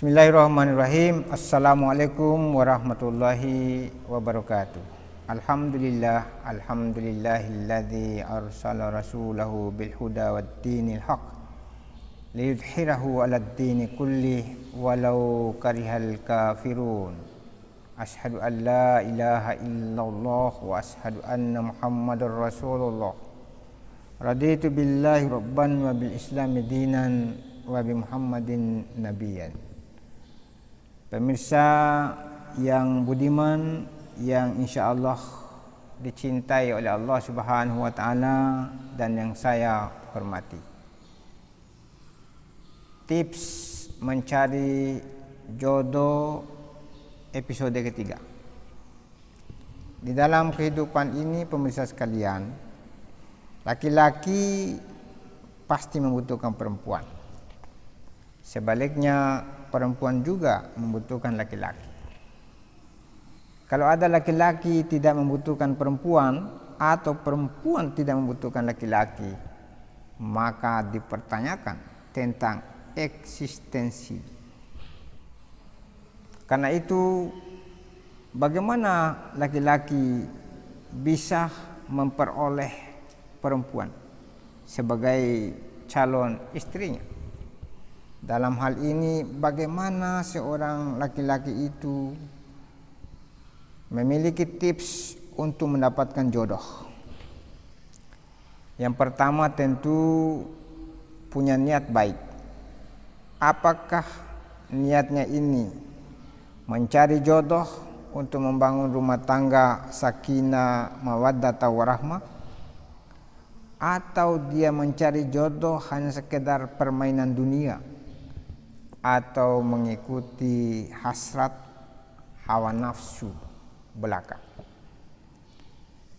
Bismillahirrahmanirrahim. Assalamualaikum warahmatullahi wabarakatuh. Alhamdulillahilladzi arsala rasulahu bil huda wad dinil haq liyudhhirahu 'alad dini kullih walau karihal kafirun. Asyhadu an la ilaha illallah wa asyhadu anna Muhammadar Rasulullah. Raditu billahi rabban wa bil islami dinan wa bi Muhammadin nabiyyan. Pemirsa yang budiman, yang insya Allah dicintai oleh Allah Subhanahu wa Ta'ala dan yang saya hormati. Tips mencari jodoh episode ketiga. Di dalam kehidupan ini, pemirsa sekalian, laki-laki pasti membutuhkan perempuan. Sebaliknya, perempuan juga membutuhkan laki-laki. Kalau ada laki-laki tidak membutuhkan perempuan atau perempuan tidak membutuhkan laki-laki, maka dipertanyakan tentang eksistensi. Karena itu, bagaimana laki-laki bisa memperoleh perempuan sebagai calon istrinya? Dalam hal ini, bagaimana seorang laki-laki itu memiliki tips untuk mendapatkan jodoh? Yang pertama tentu punya niat baik. Apakah niatnya ini mencari jodoh untuk membangun rumah tangga sakinah, mawaddah, warahmah, atau dia mencari jodoh hanya sekedar permainan dunia atau mengikuti hasrat hawa nafsu belaka?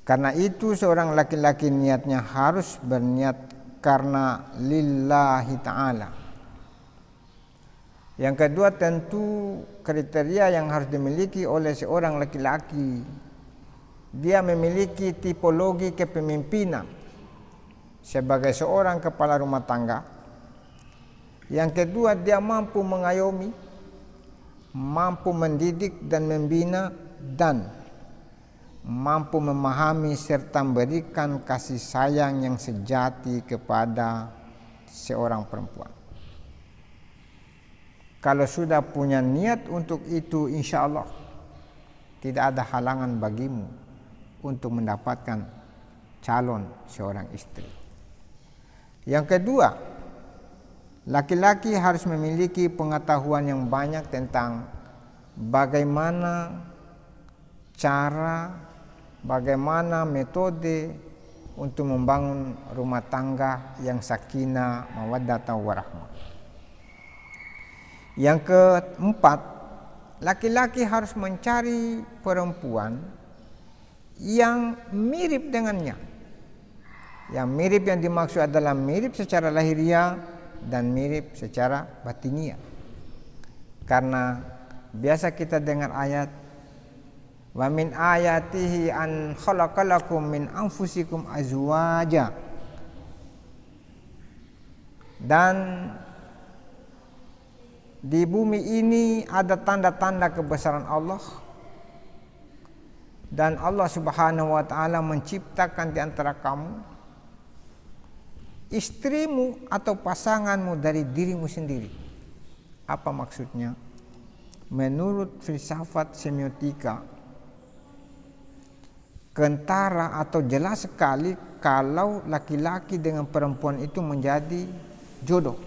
Karena itu seorang laki-laki niatnya harus berniat karena lillahi ta'ala. Yang kedua, tentu kriteria yang harus dimiliki oleh seorang laki-laki, dia memiliki tipologi kepemimpinan sebagai seorang kepala rumah tangga. Yang kedua, dia mampu mengayomi, mampu mendidik dan membina, dan mampu memahami serta memberikan kasih sayang yang sejati kepada seorang perempuan. Kalau sudah punya niat untuk itu, insya Allah tidak ada halangan bagimu untuk mendapatkan calon seorang istri. Yang kedua, laki-laki harus memiliki pengetahuan yang banyak tentang bagaimana cara, bagaimana metode untuk membangun rumah tangga yang sakinah, mawaddah, warahmah. Yang keempat, laki-laki harus mencari perempuan yang mirip dengannya. Yang mirip yang dimaksud adalah mirip secara lahiriah dan mirip secara batiniah. Karena biasa kita dengar ayat wa min ayatihi an khalaqalakum min anfusikum azwaja, dan di bumi ini ada tanda-tanda kebesaran Allah, dan Allah Subhanahu wa Ta'ala menciptakan di antara kamu istrimu atau pasanganmu dari dirimu sendiri. Apa maksudnya? Menurut filsafat semiotika, kentara atau jelas sekali kalau laki-laki dengan perempuan itu menjadi jodoh.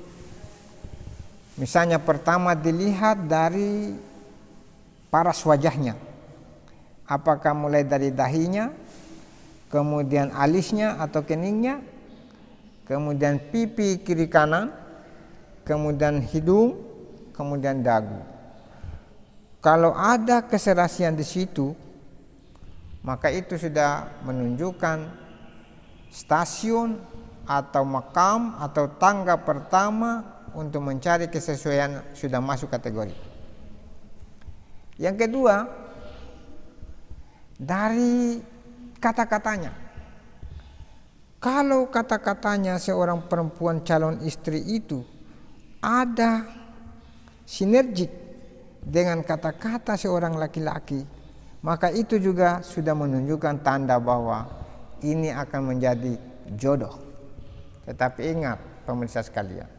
Misalnya, pertama dilihat dari paras wajahnya. Apakah mulai dari dahinya, kemudian alisnya atau keningnya, kemudian pipi kiri kanan, kemudian hidung, kemudian dagu. Kalau ada keserasian di situ, maka itu sudah menunjukkan stasiun atau makam atau tangga pertama untuk mencari kesesuaian sudah masuk kategori. Yang kedua, dari kata-katanya. Kalau kata-katanya seorang perempuan calon istri itu ada sinergik dengan kata-kata seorang laki-laki, maka itu juga sudah menunjukkan tanda bahwa ini akan menjadi jodoh. Tetapi ingat pemirsa sekalian,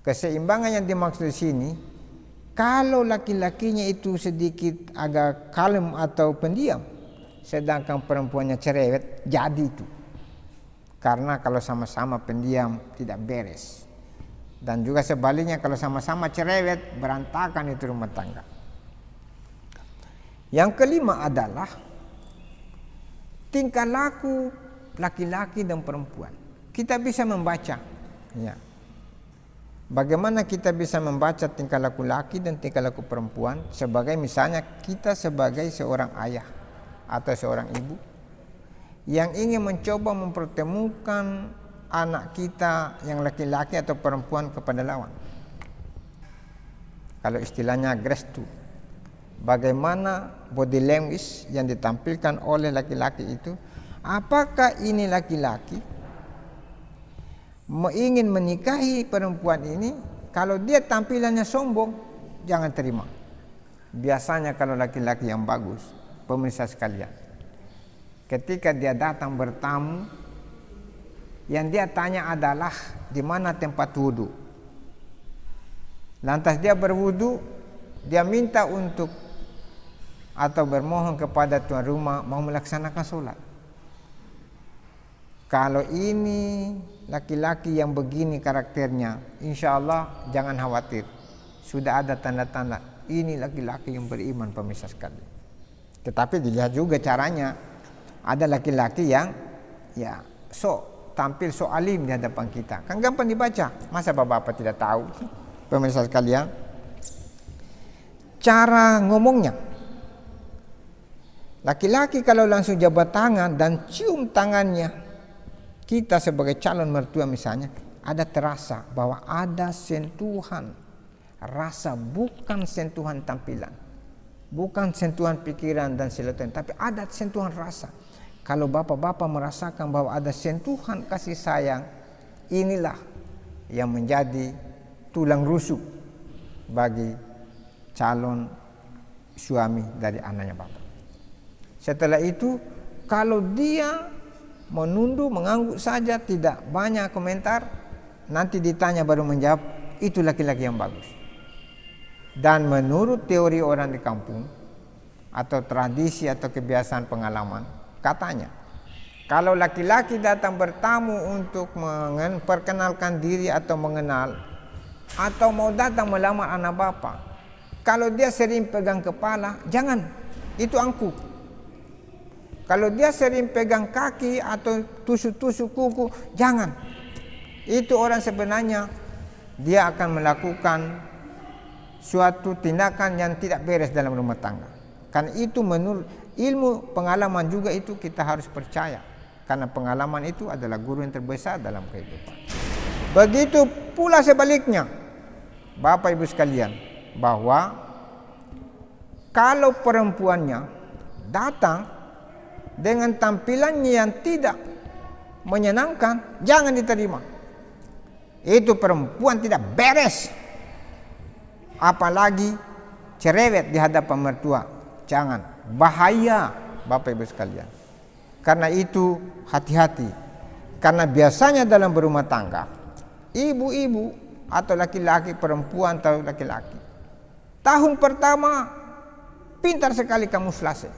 keseimbangan yang dimaksud di sini, kalau laki-lakinya itu sedikit agak kalem atau pendiam, sedangkan perempuannya cerewet, jadi itu. Karena kalau sama-sama pendiam tidak beres. Dan juga sebaliknya kalau sama-sama cerewet, berantakan itu rumah tangga. Yang kelima adalah tingkah laku laki-laki dan perempuan. Kita bisa membaca, ya. Bagaimana kita bisa membaca tingkah laku laki dan tingkah laku perempuan? Sebagai misalnya kita sebagai seorang ayah atau seorang ibu yang ingin mencoba mempertemukan anak kita yang laki-laki atau perempuan kepada lawan. Kalau istilahnya gestu, bagaimana body language yang ditampilkan oleh laki-laki itu? Apakah ini laki-laki ingin menikahi perempuan ini? Kalau dia tampilannya sombong, jangan terima. Biasanya kalau laki-laki yang bagus, pemirsa sekalian, ketika dia datang bertamu, yang dia tanya adalah di mana tempat wudhu. Lantas dia berwudhu, dia minta untuk atau bermohon kepada tuan rumah mau melaksanakan sholat. Kalau ini laki-laki yang begini karakternya, insya Allah jangan khawatir, sudah ada tanda-tanda ini laki-laki yang beriman, pemirsa sekalian. Tetapi dilihat juga caranya. Ada laki-laki yang tampil alim di hadapan kita, kan gampang dibaca. Masa bapak-bapak tidak tahu, pemirsa sekalian? Cara ngomongnya, laki-laki kalau langsung jabat tangan dan cium tangannya, kita sebagai calon mertua misalnya, ada terasa bahwa ada sentuhan rasa, bukan sentuhan tampilan, bukan sentuhan pikiran dan silaturahmi, tapi ada sentuhan rasa. Kalau bapak-bapak merasakan bahwa ada sentuhan kasih sayang, inilah yang menjadi tulang rusuk bagi calon suami dari anaknya bapak. Setelah itu, kalau dia menunduk, mengangguk saja, tidak banyak komentar, nanti ditanya baru menjawab, itu laki-laki yang bagus. Dan menurut teori orang di kampung atau tradisi atau kebiasaan pengalaman, katanya kalau laki-laki datang bertamu untuk memperkenalkan diri atau mengenal, atau mau datang melamar anak bapak, kalau dia sering pegang kepala, jangan, itu angkuh. Kalau dia sering pegang kaki atau tusuk-tusuk kuku, jangan, itu orang sebenarnya dia akan melakukan suatu tindakan yang tidak beres dalam rumah tangga. Karena itu menurut ilmu pengalaman juga itu kita harus percaya. Karena pengalaman itu adalah guru yang terbesar dalam kehidupan. Begitu pula sebaliknya, Bapak Ibu sekalian, bahwa kalau perempuannya datang dengan tampilannya yang tidak menyenangkan, jangan diterima. Itu perempuan tidak beres. Apalagi cerewet di hadapan mertua, jangan, bahaya Bapak Ibu sekalian. Karena itu hati-hati. Karena biasanya dalam berumah tangga, ibu-ibu atau laki-laki, perempuan atau laki-laki, tahun pertama pintar sekali kamu selesai,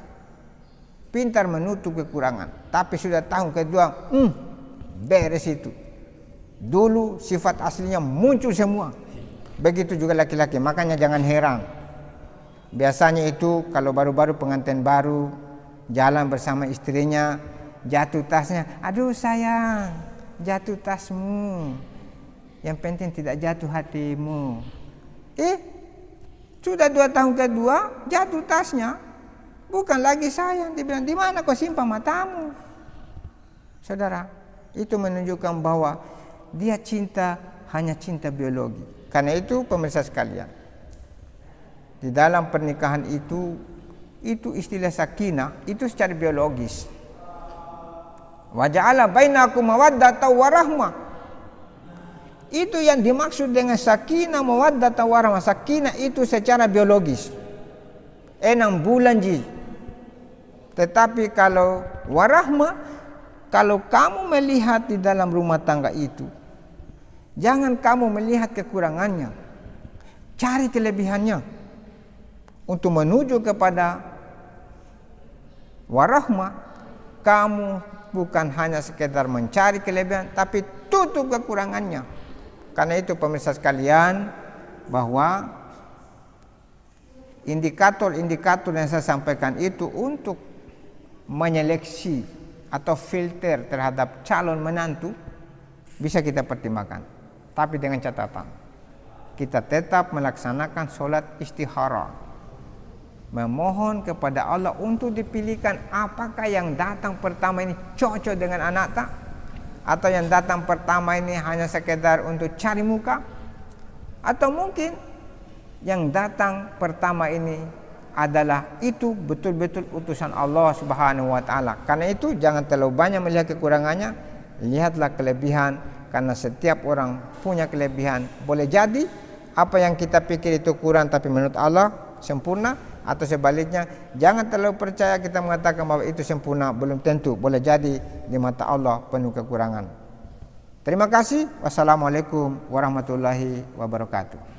pintar menutup kekurangan. Tapi sudah tahun kedua, beres itu. Dulu sifat aslinya muncul semua. Begitu juga laki-laki. Makanya jangan heran, biasanya itu kalau baru-baru pengantin baru jalan bersama istrinya, jatuh tasnya, aduh sayang, jatuh tasmu, yang penting tidak jatuh hatimu. Sudah 2 tahun kedua jatuh tasnya, bukan lagi sayang, dibilang di mana kau simpan matamu. Saudara, itu menunjukkan bahwa dia cinta hanya cinta biologi. Karena itu pemirsa sekalian, di dalam pernikahan itu istilah sakinah itu secara biologis. Wa ja'ala bainakum mawaddatan wa rahmah. Itu yang dimaksud dengan sakinah mawaddah warahmah. Sakinah itu secara biologis 6 bulan ji. Tetapi kalau warahmah, kalau kamu melihat di dalam rumah tangga itu, jangan kamu melihat kekurangannya, cari kelebihannya untuk menuju kepada warahmah. Kamu bukan hanya sekedar mencari kelebihan, tapi tutup kekurangannya. Karena itu pemirsa sekalian, bahwa indikator-indikator yang saya sampaikan itu untuk menyeleksi atau filter terhadap calon menantu bisa kita pertimbangkan. Tapi dengan catatan, kita tetap melaksanakan sholat istikharah, memohon kepada Allah untuk dipilihkan apakah yang datang pertama ini cocok dengan anak tak, atau yang datang pertama ini hanya sekedar untuk cari muka, atau mungkin yang datang pertama ini adalah itu betul-betul utusan Allah Subhanahu wa taala. Karena itu jangan terlalu banyak melihat kekurangannya, lihatlah kelebihan, karena setiap orang punya kelebihan. Boleh jadi apa yang kita pikir itu kurang tapi menurut Allah sempurna, atau sebaliknya jangan terlalu percaya kita mengatakan bahwa itu sempurna, belum tentu. Boleh jadi di mata Allah penuh kekurangan. Terima kasih. Wassalamualaikum warahmatullahi wabarakatuh.